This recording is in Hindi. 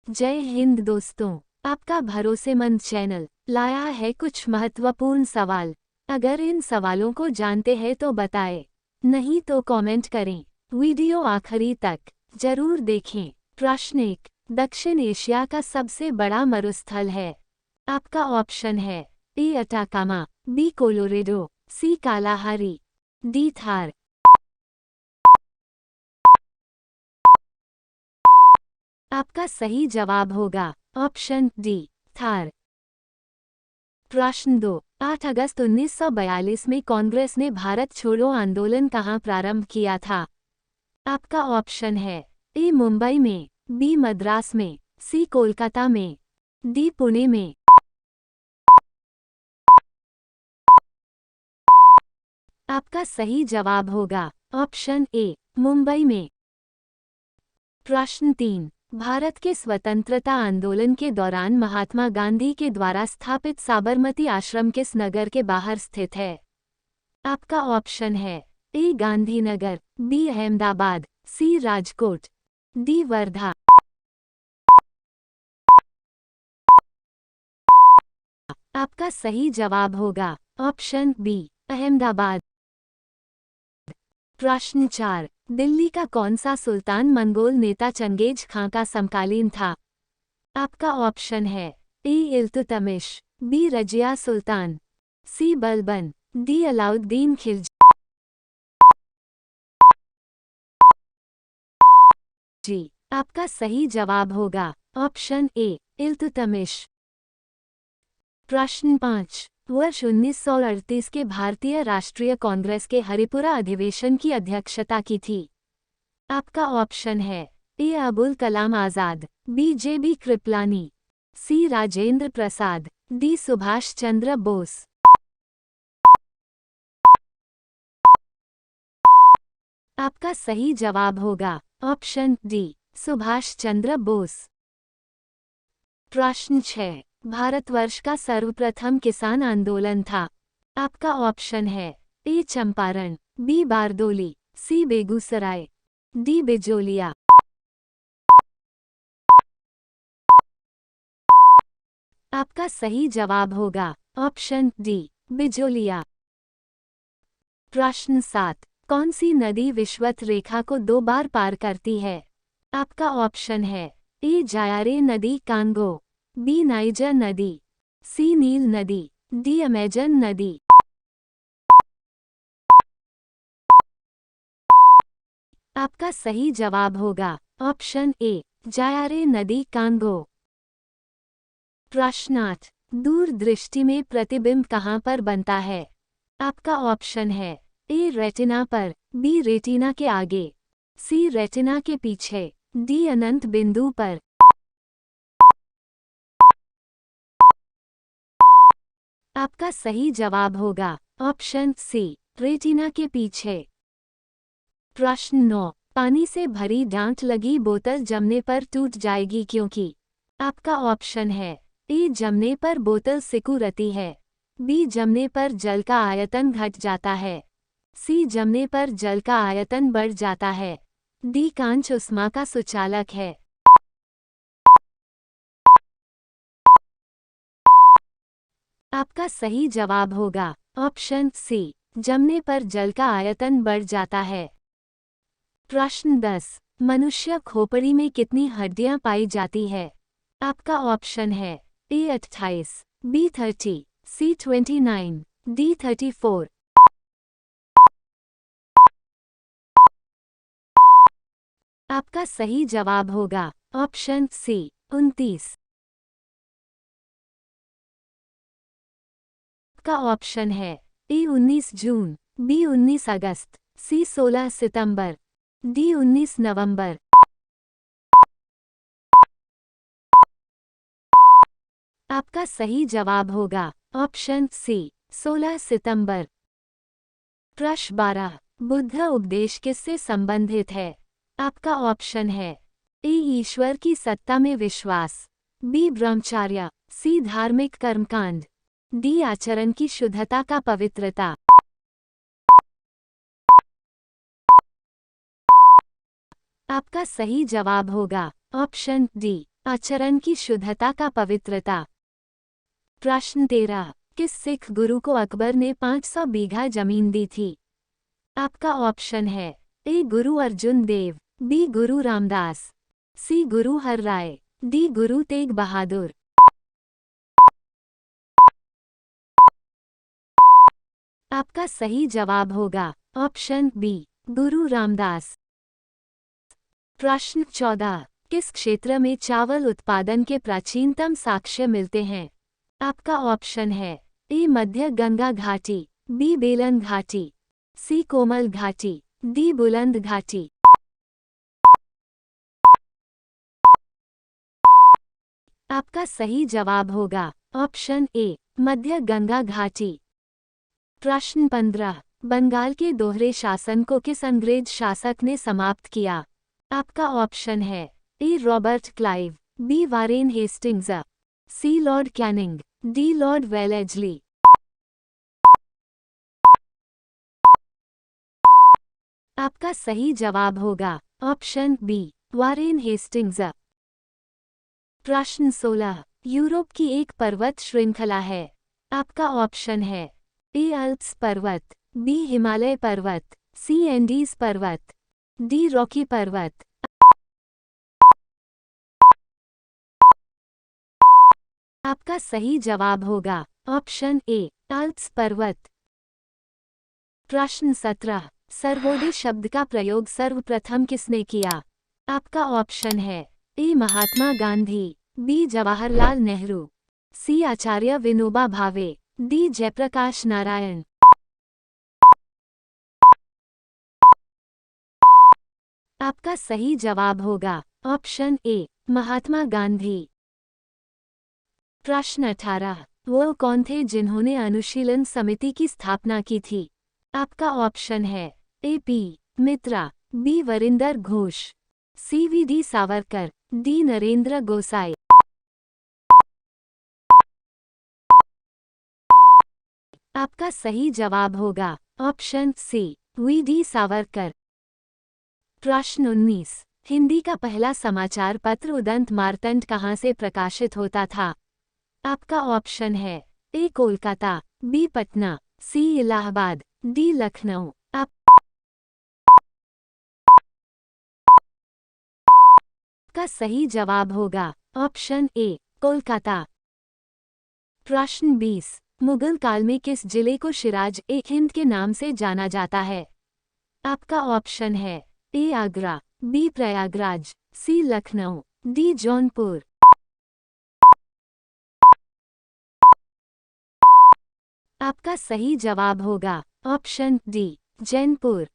जय हिंद दोस्तों, आपका भरोसेमंद चैनल लाया है कुछ महत्वपूर्ण सवाल। अगर इन सवालों को जानते हैं तो बताएं, नहीं तो कमेंट करें। वीडियो आखिरी तक जरूर देखें। प्रश्न 1, दक्षिण एशिया का सबसे बड़ा मरुस्थल है। आपका ऑप्शन है ए अटाकामा, बी कोलोरेडो, सी कालाहारी, डी थार। आपका सही जवाब होगा ऑप्शन डी, थार। प्रश्न 2, 8 अगस्त 1942 में कांग्रेस ने भारत छोड़ो आंदोलन कहाँ प्रारंभ किया था। आपका ऑप्शन है ए मुंबई में, बी मद्रास में, सी कोलकाता में, डी पुणे में। आपका सही जवाब होगा ऑप्शन ए, मुंबई में। प्रश्न 3, भारत के स्वतंत्रता आंदोलन के दौरान महात्मा गांधी के द्वारा स्थापित साबरमती आश्रम किस नगर के बाहर स्थित है। आपका ऑप्शन है ए गांधीनगर, बी अहमदाबाद, सी राजकोट, डी वर्धा। आपका सही जवाब होगा ऑप्शन बी, अहमदाबाद। प्रश्न 4, दिल्ली का कौन सा सुल्तान मंगोल नेता चंगेज खां का समकालीन था। आपका ऑप्शन है ए इल्तुतमिश, बी रजिया सुल्तान, सी बलबन, डी अलाउद्दीन खिलजी। आपका सही जवाब होगा ऑप्शन ए, इल्तुतमिश। प्रश्न 5, वर्ष 1938 के भारतीय राष्ट्रीय कांग्रेस के हरिपुरा अधिवेशन की अध्यक्षता की थी। आपका ऑप्शन है ए अबुल कलाम आजाद, बी जे.बी. कृपलानी, सी राजेंद्र प्रसाद, डी सुभाष चंद्र बोस। आपका सही जवाब होगा ऑप्शन डी, सुभाष चंद्र बोस। प्रश्न 6, भारतवर्ष का सर्वप्रथम किसान आंदोलन था। आपका ऑप्शन है ए चंपारण, बी बारदोली, सी बेगूसराय, डी बिजोलिया। आपका सही जवाब होगा ऑप्शन डी, बिजोलिया। प्रश्न 7, कौन सी नदी विषुवत रेखा को 2 बार पार करती है। आपका ऑप्शन है ए जायारे नदी कांगो, बी नाइजर नदी, सी नील नदी, डी अमेजन नदी। आपका सही जवाब होगा ऑप्शन ए, जायारे नदी कांगो। प्रश्न 8, दूरदृष्टि में प्रतिबिंब कहाँ पर बनता है। आपका ऑप्शन है ए रेटिना पर, बी रेटिना के आगे, सी रेटिना के पीछे, डी अनंत बिंदु पर। आपका सही जवाब होगा ऑप्शन सी, रेटिना के पीछे। प्रश्न 9, पानी से भरी डांट लगी बोतल जमने पर टूट जाएगी क्योंकि। आपका ऑप्शन है ए जमने पर बोतल सिकुड़ती है, बी जमने पर जल का आयतन घट जाता है, सी जमने पर जल का आयतन बढ़ जाता है, डी कांच उष्मा का सुचालक है। आपका सही जवाब होगा ऑप्शन सी, जमने पर जल का आयतन बढ़ जाता है। प्रश्न 10, मनुष्य खोपड़ी में कितनी हड्डियां पाई जाती है। आपका ऑप्शन है ए 28, बी 30, सी 29, डी 34। आपका सही जवाब होगा ऑप्शन सी, 29। आपका ऑप्शन है ए 19 जून, बी 19 अगस्त, सी 16 सितंबर, डी 19 नवंबर। आपका सही जवाब होगा ऑप्शन सी, 16 सितंबर। प्रश्न 12, बुद्ध उपदेश किससे संबंधित है। आपका ऑप्शन है ए ईश्वर की सत्ता में विश्वास, बी ब्रह्मचर्य, सी धार्मिक कर्मकांड, डी आचरण की शुद्धता का पवित्रता। आपका सही जवाब होगा ऑप्शन डी, आचरण की शुद्धता का पवित्रता। प्रश्न 13, किस सिख गुरु को अकबर ने 500 बीघा जमीन दी थी? आपका ऑप्शन है ए गुरु अर्जुन देव, बी गुरु रामदास, सी गुरु हर राय, डी गुरु तेग बहादुर। आपका सही जवाब होगा ऑप्शन बी गुरु रामदास। प्रश्न 14, किस क्षेत्र में चावल उत्पादन के प्राचीनतम साक्ष्य मिलते हैं? आपका ऑप्शन है ए मध्य गंगा घाटी, बी बेलन घाटी, सी कोमल घाटी, डी बुलंद घाटी। आपका सही जवाब होगा ऑप्शन ए मध्य गंगा घाटी। प्रश्न 15, बंगाल के दोहरे शासन को किस अंग्रेज शासक ने समाप्त किया? आपका ऑप्शन है A Robert Clive, B Warren Hastings, C Lord Canning, D Lord Wellesley. आपका सही जवाब होगा ऑप्शन बी वारेन हेस्टिंग्स। प्रश्न 16, यूरोप की एक पर्वत श्रृंखला है। आपका ऑप्शन है ए अल्प्स पर्वत, बी हिमालय पर्वत, सी एंडीज पर्वत, डी रॉकी पर्वत। आपका सही जवाब होगा ऑप्शन ए अल्प्स पर्वत। प्रश्न 17, सर्वोदय शब्द का प्रयोग सर्वप्रथम किसने किया? आपका ऑप्शन है ए महात्मा गांधी, बी जवाहरलाल नेहरू, सी आचार्य विनोबा भावे, डी जयप्रकाश नारायण। आपका सही जवाब होगा ऑप्शन ए महात्मा गांधी। प्रश्न 18, वो कौन थे जिन्होंने अनुशीलन समिति की स्थापना की थी? आपका ऑप्शन है A P Mitra, B Varinder Ghosh, C V D Savarkar, D Narendra Gosain. आपका सही जवाब होगा option C V D Savarkar. प्रश्न 19, हिंदी का पहला समाचार पत्र उदंत मार्तंड कहाँ से प्रकाशित होता था? आपका ऑप्शन है ए कोलकाता, बी पटना, सी इलाहाबाद, डी लखनऊ। आपका सही जवाब होगा ऑप्शन ए कोलकाता। प्रश्न 20, मुगल काल में किस जिले को शिराज ए हिंद के नाम से जाना जाता है? आपका ऑप्शन है ए आगरा, बी प्रयागराज, सी लखनऊ, डी जौनपुर। आपका सही जवाब होगा ऑप्शन डी जौनपुर।